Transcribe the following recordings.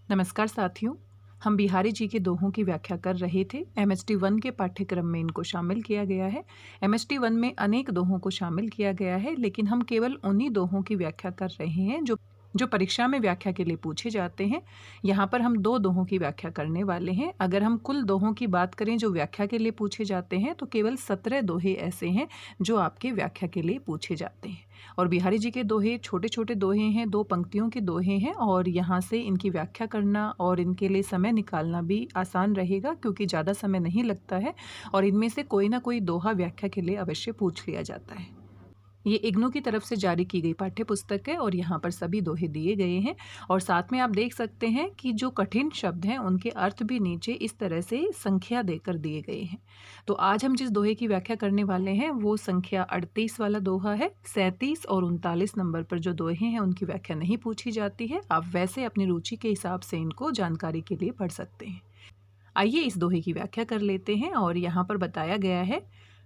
नमस्कार साथियों। हम बिहारी जी के दोहों की व्याख्या कर रहे थे। एमएसटी 1 के पाठ्यक्रम में इनको शामिल किया गया है। एमएसटी 1 में अनेक दोहों को शामिल किया गया है, लेकिन हम केवल उन्हीं दोहों की व्याख्या कर रहे हैं जो परीक्षा में व्याख्या के लिए पूछे जाते हैं। यहाँ पर हम 2 दोहों की व्याख्या करने वाले हैं। अगर हम कुल दोहों की बात करें जो व्याख्या के लिए पूछे जाते हैं, तो केवल 17 दोहे ऐसे हैं जो आपके व्याख्या के लिए पूछे जाते हैं। और बिहारी जी के दोहे छोटे छोटे दोहे हैं, 2 पंक्तियों के दोहे हैं, और यहाँ से इनकी व्याख्या करना और इनके लिए समय निकालना भी आसान रहेगा, क्योंकि ज़्यादा समय नहीं लगता है और इनमें से कोई ना कोई दोहा व्याख्या के लिए अवश्य पूछ लिया जाता है। ये इग्नू की तरफ से जारी की गई पाठ्य पुस्तक है और यहाँ पर सभी दोहे दिए गए हैं। और साथ में आप देख सकते हैं कि जो कठिन शब्द हैं उनके अर्थ भी नीचे इस तरह से संख्या देकर दिए गए हैं। तो आज हम जिस दोहे की व्याख्या करने वाले हैं वो संख्या 38 वाला दोहा है। 37 और 39 नंबर पर जो दोहे हैं उनकी व्याख्या नहीं पूछी जाती है। आप वैसे अपनी रुचि के हिसाब से इनको जानकारी के लिए पढ़ सकते हैं। आइए इस दोहे की व्याख्या कर लेते हैं। और यहाँ पर बताया गया है,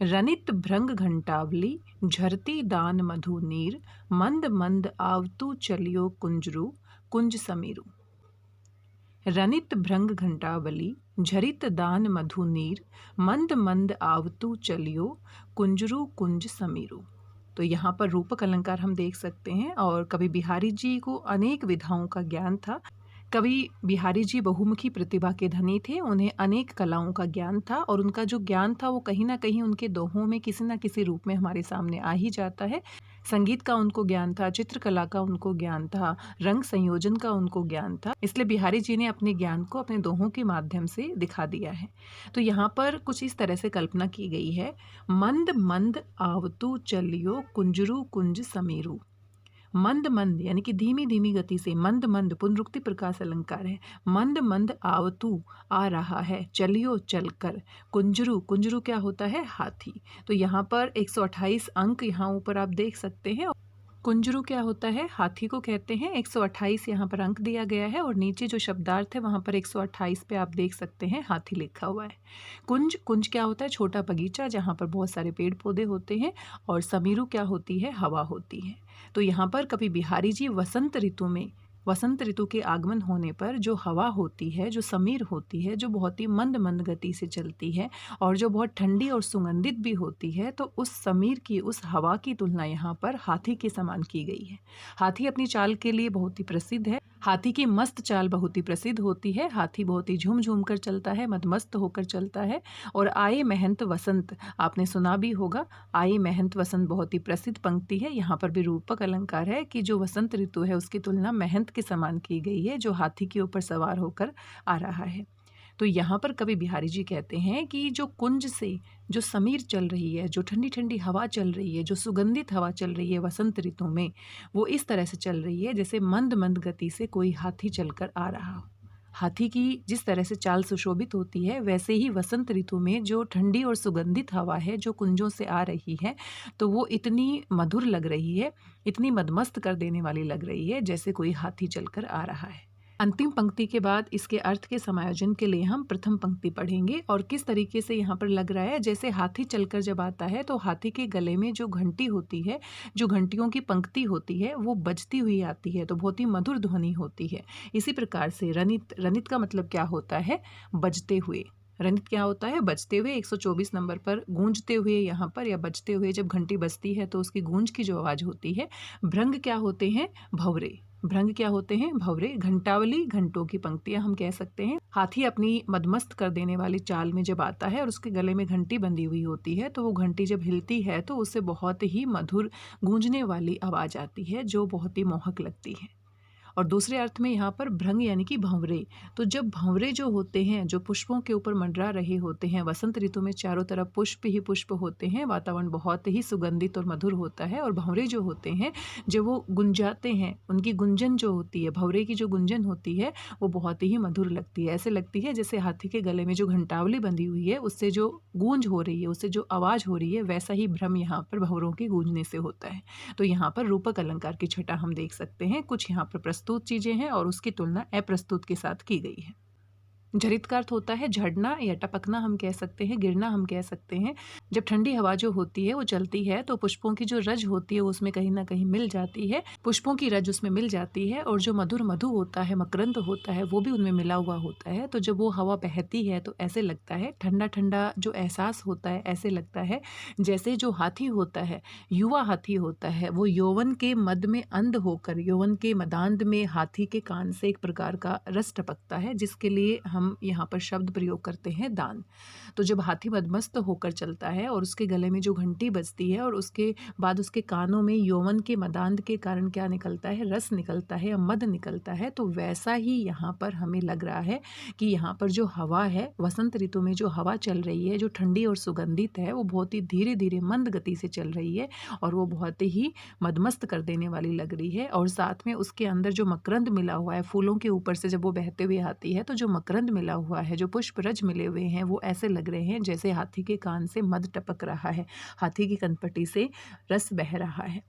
रनित भृंग घंटावली झरती दान मधु नीर, मंद मंद आवतु चलियो कुंजरू कुंज समीरू। रनित भृंग घंटावली झरित दान मधु नीर, मंद मंद आवतु चलियो कुंजरू कुंज समीरू। तो यहाँ पर रूपक अलंकार हम देख सकते हैं। और कवि बिहारी जी को अनेक विधाओं का ज्ञान था। कवि बिहारी जी बहुमुखी प्रतिभा के धनी थे। उन्हें अनेक कलाओं का ज्ञान था और उनका जो ज्ञान था वो कहीं ना कहीं उनके दोहों में किसी न किसी रूप में हमारे सामने आ ही जाता है। संगीत का उनको ज्ञान था, चित्रकला का उनको ज्ञान था, रंग संयोजन का उनको ज्ञान था। इसलिए बिहारी जी ने अपने ज्ञान को अपने दोहों के माध्यम से दिखा दिया है। तो यहाँ पर कुछ इस तरह से कल्पना की गई है, मंद मंद आवतु चलियो कुंजरू कुंज समीरू। मंद मंद यानी कि धीमी धीमी गति से, मंद मंद पुनरुक्ति प्रकाश अलंकार है। मंद मंद आवतु आ रहा है, चलियो चलकर, कुंजरू कुंजरू क्या होता है, हाथी। तो यहाँ पर 128 अंक यहाँ ऊपर आप देख सकते हैं। कुंजरू क्या होता है, हाथी को कहते हैं। 128 यहाँ पर अंक दिया गया है और नीचे जो शब्दार्थ है वहाँ पर 128 पे आप देख सकते हैं हाथी लिखा हुआ है। कुंज कुंज क्या होता है, छोटा बगीचा जहाँ पर बहुत सारे पेड़ पौधे होते हैं। और समीरू क्या होती है, हवा होती है। तो यहाँ पर कवि बिहारी जी वसंत ऋतु के आगमन होने पर जो हवा होती है, जो समीर होती है, जो बहुत ही मंद मंद गति से चलती है और जो बहुत ठंडी और सुगंधित भी होती है, तो उस समीर की, उस हवा की तुलना यहाँ पर हाथी के समान की गई है। हाथी अपनी चाल के लिए बहुत ही प्रसिद्ध है। हाथी की मस्त चाल बहुत ही प्रसिद्ध होती है। हाथी बहुत ही झूम झूम कर चलता है, मदमस्त होकर चलता है। और आए महंत वसंत आपने सुना भी होगा। आए महंत वसंत बहुत ही प्रसिद्ध पंक्ति है। यहाँ पर भी रूपक अलंकार है कि जो वसंत ऋतु है उसकी तुलना महंत के समान की गई है, जो हाथी के ऊपर सवार होकर आ रहा है। तो यहाँ पर कवि बिहारी जी कहते हैं कि जो कुंज से जो समीर चल रही है, जो ठंडी ठंडी हवा चल रही है, जो सुगंधित हवा चल रही है वसंत ऋतु में, वो इस तरह से चल रही है जैसे मंद मंद गति से कोई हाथी चलकर आ रहा हो। हाथी की जिस तरह से चाल सुशोभित होती है, वैसे ही वसंत ऋतु में जो ठंडी और सुगंधित हवा है जो कुंजों से आ रही है, तो वो इतनी मधुर लग रही है, इतनी मदमस्त कर देने वाली लग रही है जैसे कोई हाथी चलकर आ रहा है। अंतिम पंक्ति के बाद इसके अर्थ के समायोजन के लिए हम प्रथम पंक्ति पढ़ेंगे। और किस तरीके से यहाँ पर लग रहा है, जैसे हाथी चलकर जब आता है तो हाथी के गले में जो घंटी होती है, जो घंटियों की पंक्ति होती है, वो बजती हुई आती है, तो बहुत ही मधुर ध्वनि होती है। इसी प्रकार से रनित, रनित का मतलब क्या होता है, बजते हुए। रनित क्या होता है, बजते हुए। 124 नंबर पर गूंजते हुए यहाँ पर, या बजते हुए। जब घंटी बजती है तो उसकी गूंज की जो आवाज़ होती है। भृंग क्या होते हैं, भंवरे। भृंग क्या होते हैं, भंवरे। घंटावली घंटों की पंक्तियां हम कह सकते हैं। हाथी अपनी मदमस्त कर देने वाली चाल में जब आता है और उसके गले में घंटी बंधी हुई होती है, तो वो घंटी जब हिलती है तो उससे बहुत ही मधुर गूंजने वाली आवाज़ आती है जो बहुत ही मोहक लगती है। और दूसरे अर्थ में यहाँ पर भृंग यानी कि भंवरे। तो जब भंवरे जो होते हैं, जो पुष्पों के ऊपर मंडरा रहे होते हैं, वसंत ऋतु में चारों तरफ पुष्प ही पुष्प होते हैं, वातावरण बहुत ही सुगंधित और मधुर होता है। और भंवरे जो होते हैं, जब वो गुंजाते हैं, उनकी गुंजन जो होती है, भंवरे की जो गुंजन होती है, वो बहुत ही मधुर लगती है। ऐसे लगती है जैसे हाथी के गले में जो घंटावली बंधी हुई है उससे जो गूंज हो रही है, उससे जो आवाज़ हो रही है, वैसा ही भ्रम यहाँ पर भंवरों के गूंजने से होता है। तो यहाँ पर रूपक अलंकार की छटा हम देख सकते हैं। कुछ यहाँ पर प्रस्तुत चीजें हैं और उसकी तुलना अप्रस्तुत के साथ की गई है। झरित का अर्थ होता है झड़ना या टपकना हम कह सकते हैं, गिरना हम कह सकते हैं। जब ठंडी हवा जो होती है वो चलती है तो पुष्पों की जो रज होती है उसमें कहीं ना कहीं मिल जाती है, पुष्पों की रज उसमें मिल जाती है और जो मधुर मधु होता है, मकरंद होता है, वो भी उनमें मिला हुआ होता है। तो जब वो हवा बहती है तो ऐसे लगता है ठंडा ठंडा जो एहसास होता है, ऐसे लगता है जैसे जो हाथी होता है, युवा हाथी होता है, वो यौवन के मद में अंध होकर, यौवन के मदांध में हाथी के कान से एक प्रकार का रस टपकता है, जिसके लिए हम यहाँ पर शब्द प्रयोग करते हैं दान। तो जब हाथी मदमस्त होकर चलता है और उसके गले में जो घंटी बजती है और उसके बाद उसके कानों में यौवन के मदांध के कारण क्या निकलता है, रस निकलता है या मद निकलता है, तो वैसा ही यहाँ पर हमें लग रहा है कि यहाँ पर जो हवा है, वसंत ऋतु में जो हवा चल रही है, जो ठंडी और सुगंधित है, वो बहुत ही धीरे धीरे मंद गति से चल रही है और वो बहुत ही मदमस्त कर देने वाली लग रही है। और साथ में उसके अंदर जो मकरंद मिला हुआ है, फूलों के ऊपर से जब वो बहते हुए आती है तो जो मकरंद मिला हुआ है, जो पुष्प रज मिले हुए हैं, वो ऐसे लग रहे हैं जैसे हाथी के कान से मद टपक रहा है, हाथी की कनपटी से रस बह रहा है।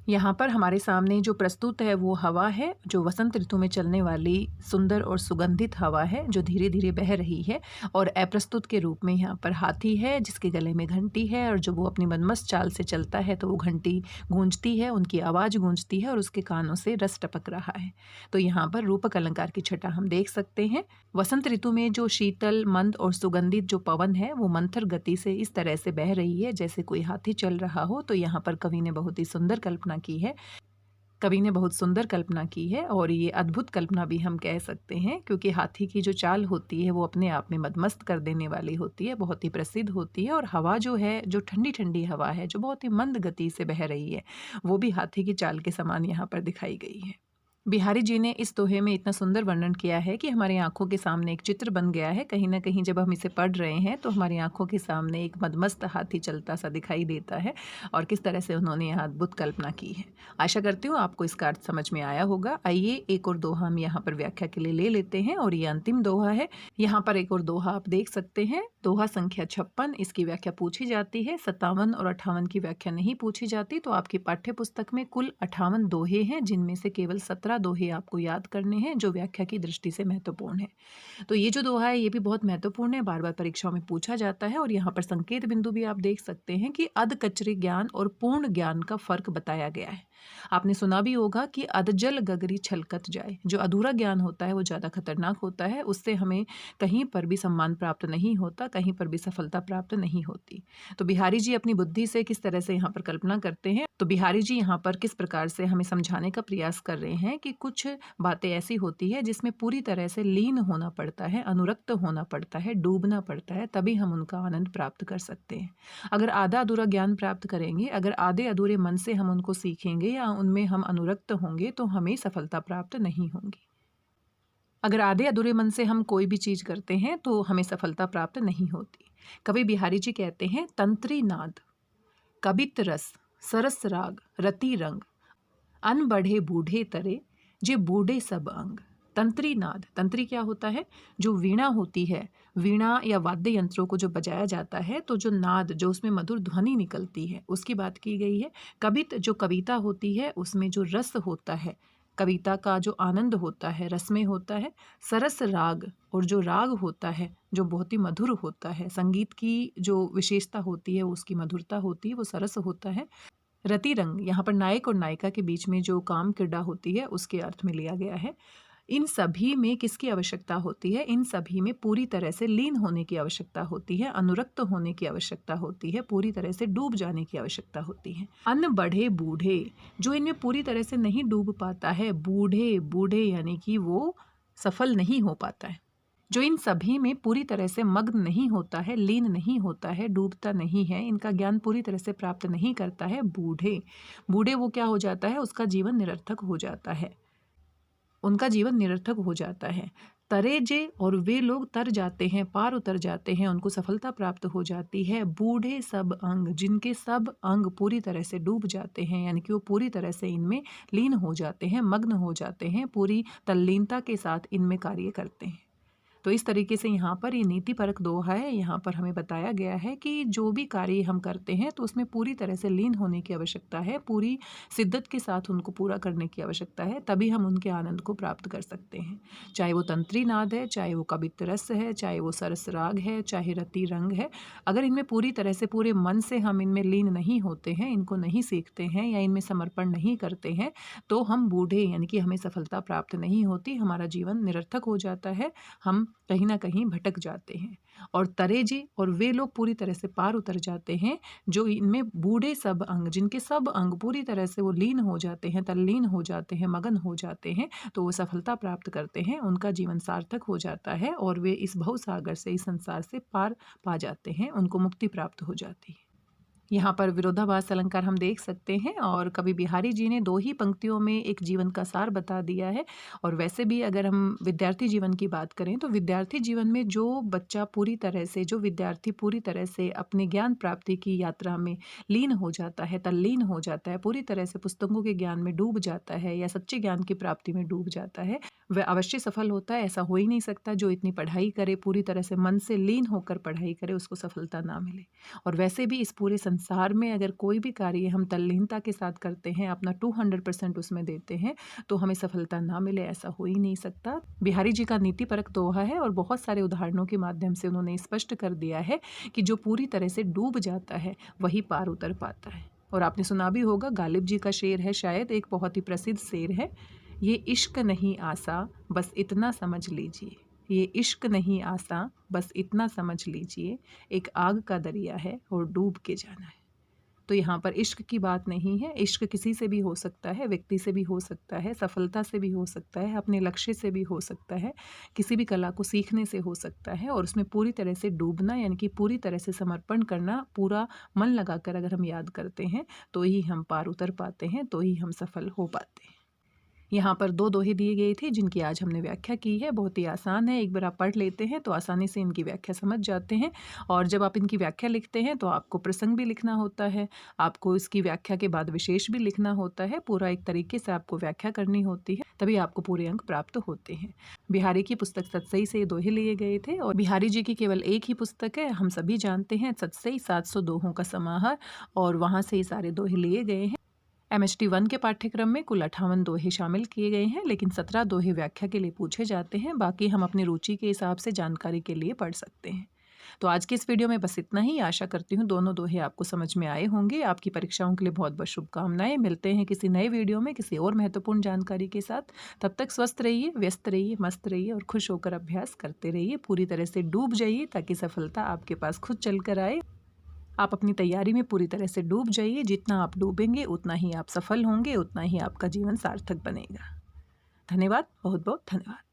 यहाँ पर हमारे सामने जो प्रस्तुत है वो हवा है, जो वसंत ऋतु में चलने वाली सुंदर और सुगंधित हवा है जो धीरे धीरे बह रही है। और अप्रस्तुत के रूप में यहाँ पर हाथी है जिसके गले में घंटी है और जो वो अपनी मदमस्त चाल से चलता है तो वो घंटी गूंजती है, उनकी आवाज़ गूंजती है और उसके कानों से रस टपक रहा है। तो यहाँ पर रूपक अलंकार की छटा हम देख सकते हैं। वसंत ऋतु में जो शीतल, मंद और सुगंधित जो पवन है वो मंथर गति से इस तरह से बह रही है जैसे कोई हाथी चल रहा हो। तो यहाँ पर कवि ने बहुत ही सुंदर कल्पना की है, कवि ने बहुत सुंदर कल्पना की है और ये अद्भुत कल्पना भी हम कह सकते हैं, क्योंकि हाथी की जो चाल होती है वो अपने आप में मदमस्त कर देने वाली होती है, बहुत ही प्रसिद्ध होती है। और हवा जो है, जो ठंडी ठंडी हवा है, जो बहुत ही मंद गति से बह रही है, वो भी हाथी की चाल के समान यहाँ पर दिखाई गई है। बिहारी जी ने इस दोहे में इतना सुंदर वर्णन किया है कि हमारी आंखों के सामने एक चित्र बन गया है। कहीं ना कहीं जब हम इसे पढ़ रहे हैं तो हमारी आंखों के सामने एक मदमस्त हाथी चलता सा दिखाई देता है और किस तरह से उन्होंने यहाँ अद्भुत कल्पना की है। आशा करती हूँ आपको इसका अर्थ समझ में आया होगा। आइए एक और दोहा हम यहाँ पर व्याख्या के लिए ले लेते हैं और ये अंतिम दोहा है। यहाँ पर एक और दोहा आप देख सकते हैं, दोहा संख्या 56। इसकी व्याख्या पूछी जाती है, 57 और 58 की व्याख्या नहीं पूछी जाती। तो आपकी पाठ्य पुस्तक में कुल 58 दोहे हैं, जिनमें से केवल 17 दोहे आपको याद करने हैं जो व्याख्या की दृष्टि से महत्वपूर्ण है। तो ये जो दोहा है ये भी बहुत महत्वपूर्ण है, बार बार परीक्षाओं में पूछा जाता है। और यहाँ पर संकेत बिंदु भी आप देख सकते हैं कि अध कचरे ज्ञान और पूर्ण ज्ञान का फर्क बताया गया है। आपने सुना भी होगा कि अधजल गगरी छलकत जाए। जो अधूरा ज्ञान होता है वो ज़्यादा खतरनाक होता है, उससे हमें कहीं पर भी सम्मान प्राप्त नहीं होता, कहीं पर भी सफलता प्राप्त नहीं होती। तो बिहारी जी अपनी बुद्धि से किस तरह से यहाँ पर कल्पना करते हैं, तो बिहारी जी यहाँ पर किस प्रकार से हमें समझाने का प्रयास कर रहे हैं कि कुछ बातें ऐसी होती है जिसमें पूरी तरह से लीन होना पड़ता है, अनुरक्त होना पड़ता है, डूबना पड़ता है, तभी हम उनका आनंद प्राप्त कर सकते हैं। अगर आधा अधूरा ज्ञान प्राप्त करेंगे, अगर आधे अधूरे मन से हम उनको सीखेंगे या उनमें हम अनुरक्त होंगे तो हमें सफलता प्राप्त नहीं होगी। अगर आधे अधूरे मन से हम कोई भी चीज़ करते हैं तो हमें सफलता प्राप्त नहीं होती। कवि बिहारी जी कहते हैं, तंत्री नाद कबित रस सरस राग रति रंग अन बढ़े बूढ़े तरे जे बूढ़े सब अंग। तंत्री नाद, तंत्री क्या होता है, जो वीणा होती है, वीणा या वाद्य यंत्रों को जो बजाया जाता है तो जो नाद, जो उसमें मधुर ध्वनि निकलती है, उसकी बात की गई है। कवित, जो कविता होती है उसमें जो रस होता है, कविता का जो आनंद होता है रस में होता है। सरस राग, और जो राग होता है जो बहुत ही मधुर होता है, संगीत की जो विशेषता होती है उसकी मधुरता होती है, वो सरस होता है। रति रंग, यहाँ पर नायक और नायिका के बीच में जो काम क्रीड़ा होती है उसके अर्थ में लिया गया है। इन सभी में किसकी आवश्यकता होती है, इन सभी में पूरी तरह से लीन होने की आवश्यकता होती है, अनुरक्त होने की आवश्यकता होती है, पूरी तरह से डूब जाने की आवश्यकता होती है। अन बढ़े बूढ़े, जो इनमें पूरी तरह से नहीं डूब पाता है, बूढ़े, बूढ़े यानी कि वो सफल नहीं हो पाता है। जो इन सभी में पूरी तरह से मग्न नहीं होता है, लीन नहीं होता है, डूबता नहीं है, इनका ज्ञान पूरी तरह से प्राप्त नहीं करता है, बूढ़े। बूढ़े वो क्या हो जाता है, उसका जीवन निरर्थक हो जाता है, उनका जीवन निरर्थक हो जाता है। तरे जे, और वे लोग तर जाते हैं, पार उतर जाते हैं, उनको सफलता प्राप्त हो जाती है। बूढ़े सब अंग, जिनके सब अंग पूरी तरह से डूब जाते हैं, यानी कि वो पूरी तरह से इनमें लीन हो जाते हैं, मग्न हो जाते हैं, पूरी तल्लीनता के साथ इनमें कार्य करते हैं। तो इस तरीके से यहाँ पर ये नीतिपरक दोहा है। यहाँ पर हमें बताया गया है कि जो भी कार्य हम करते हैं तो उसमें पूरी तरह से लीन होने की आवश्यकता है, पूरी शिद्दत के साथ उनको पूरा करने की आवश्यकता है, तभी हम उनके आनंद को प्राप्त कर सकते हैं। चाहे वो तंत्री नाद है, चाहे वो कवित्त रस है, चाहे वो सरस राग है, चाहे रति रंग है, अगर इनमें पूरी तरह से पूरे मन से हम इनमें लीन नहीं होते हैं, इनको नहीं सीखते हैं या इनमें समर्पण नहीं करते हैं, तो हम बूढ़े यानी कि हमें सफलता प्राप्त नहीं होती, हमारा जीवन निरर्थक हो जाता है, हम कहीं ना कहीं भटक जाते हैं। और तरे जी और वे लोग पूरी तरह से पार उतर जाते हैं जो इनमें बूढ़े सब अंग, जिनके सब अंग पूरी तरह से वो लीन हो जाते हैं, तल्लीन हो जाते हैं, मगन हो जाते हैं, तो वो सफलता प्राप्त करते हैं, उनका जीवन सार्थक हो जाता है और वे इस भवसागर से, इस संसार से पार पा जाते हैं, उनको मुक्ति प्राप्त हो जाती है। यहाँ पर विरोधाभास अलंकार हम देख सकते हैं और कवि बिहारी जी ने 2 ही पंक्तियों में एक जीवन का सार बता दिया है। और वैसे भी अगर हम विद्यार्थी जीवन की बात करें तो विद्यार्थी जीवन में जो बच्चा पूरी तरह से, जो विद्यार्थी पूरी तरह से अपने ज्ञान प्राप्ति की यात्रा में लीन हो जाता है, तल्लीन हो जाता है, पूरी तरह से पुस्तकों के ज्ञान में डूब जाता है या सच्चे ज्ञान की प्राप्ति में डूब जाता है, वह अवश्य सफल होता है। ऐसा हो ही नहीं सकता जो इतनी पढ़ाई करे, पूरी तरह से मन से लीन होकर पढ़ाई करे, उसको सफलता ना मिले। और वैसे भी इस पूरे संसार में अगर कोई भी कार्य हम तल्लीनता के साथ करते हैं, अपना 200% उसमें देते हैं, तो हमें सफलता ना मिले, ऐसा हो ही नहीं सकता। बिहारी जी का नीतिपरक दोहा है और बहुत सारे उदाहरणों के माध्यम से उन्होंने स्पष्ट कर दिया है कि जो पूरी तरह से डूब जाता है वही पार उतर पाता है। और आपने सुना भी होगा, गालिब जी का शेर है, शायद एक बहुत ही प्रसिद्ध शेर है, ये इश्क नहीं आसा बस इतना समझ लीजिए, ये इश्क नहीं आसा बस इतना समझ लीजिए, एक आग का दरिया है और डूब के जाना है। तो यहाँ पर इश्क की बात नहीं है, इश्क किसी से भी हो सकता है, व्यक्ति से भी हो सकता है, सफलता से भी हो सकता है, अपने लक्ष्य से भी हो सकता है, किसी भी कला को सीखने से हो सकता है। और उसमें पूरी तरह से डूबना यानी कि पूरी तरह से समर्पण करना, पूरा मन लगाकर अगर हम याद करते हैं तो ही हम पार उतर पाते हैं, तो ही हम सफल हो पाते हैं। यहाँ पर 2 दोहे दिए गए थे जिनकी आज हमने व्याख्या की है। बहुत ही आसान है, एक बार आप पढ़ लेते हैं तो आसानी से इनकी व्याख्या समझ जाते हैं। और जब आप इनकी व्याख्या लिखते हैं तो आपको प्रसंग भी लिखना होता है, आपको इसकी व्याख्या के बाद विशेष भी लिखना होता है, पूरा एक तरीके से आपको व्याख्या करनी होती है, तभी आपको पूरे अंक प्राप्त होते हैं। बिहारी की पुस्तक सतसई से ये दोहे लिए गए थे और बिहारी जी की केवल एक ही पुस्तक है, हम सभी जानते हैं, सतसई 700 दोहों का समाहार, और वहाँ से ये सारे दोहे लिए गए हैं। MHT 1 के पाठ्यक्रम में कुल 58 दोहे शामिल किए गए हैं, लेकिन 17 दोहे व्याख्या के लिए पूछे जाते हैं, बाकी हम अपनी रुचि के हिसाब से जानकारी के लिए पढ़ सकते हैं। तो आज के इस वीडियो में बस इतना ही। आशा करती हूँ दोनों दोहे आपको समझ में आए होंगे। आपकी परीक्षाओं के लिए बहुत बहुत शुभकामनाएं। मिलते हैं किसी नए वीडियो में किसी और महत्वपूर्ण जानकारी के साथ। तब तक स्वस्थ रहिए, व्यस्त रहिए, मस्त रहिए और खुश होकर अभ्यास करते रहिए। पूरी तरह से डूब जाइए ताकि सफलता आपके पास खुद चल कर आए। आप अपनी तैयारी में पूरी तरह से डूब जाइए। जितना आप डूबेंगे उतना ही आप सफल होंगे, उतना ही आपका जीवन सार्थक बनेगा। धन्यवाद, बहुत बहुत धन्यवाद।